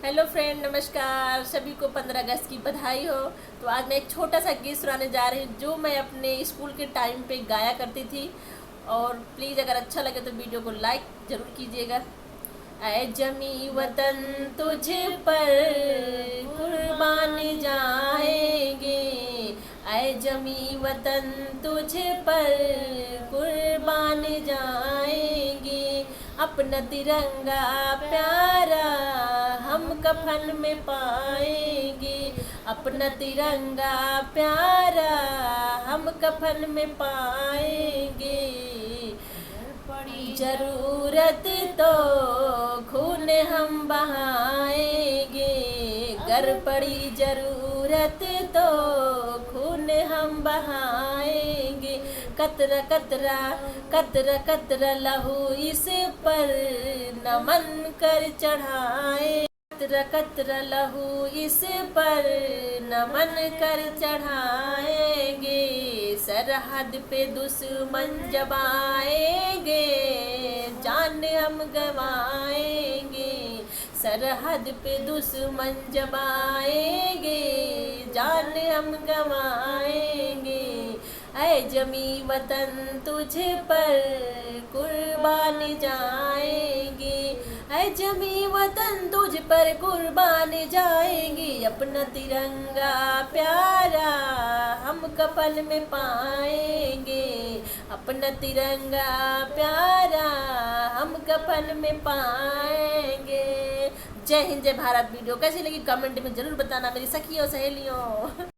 Hello friend, नमस्कार। सभी को 15 अगस्त की बधाई हो। तो आज मैं एक छोटा सा गीत सुनाने जा रही हूँ जो मैं अपने स्कूल के टाइम पे गाया करती थी। और प्लीज़ अगर अच्छा लगे तो वीडियो को लाइक ज़रूर कीजिएगा। ऐ जमी वतन तुझ पर कुर्बान जाएंगे, ऐ जमी वतन तुझ पर कुर्बान जाएंगे। अपना तिरंगा प्यारा हम कफन में पाएंगे, अपना तिरंगा प्यारा हम कफन में पाएंगे। जरूरत तो खून हम बहाएंगे, गर पड़ी जरूरत तो खून हम बहाएंगे। कतरा कतरा कतरा कतरा लहू इस पर नमन कर चढ़ाए, कतरा कतरा लहू इस पर नमन कर चढ़ाएंगे। सरहद पे दुश्मन जब आएंगे जान हम गवाएंगे, सरहद पे दुश्मन जब आएंगे जान हम गवाएंगे। ऐ जमी वतन तुझ पर कुर्बान जाएंगे, ऐ जमी वतन तुझ पर कुर्बान जाएंगे। अपना तिरंगा प्यारा हम कफन में पाएंगे, अपना तिरंगा प्यारा हम कफन में पाएंगे। जय हिंद, जय भारत। वीडियो कैसी लगी कमेंट में ज़रूर बताना मेरी सखियों सहेलियों।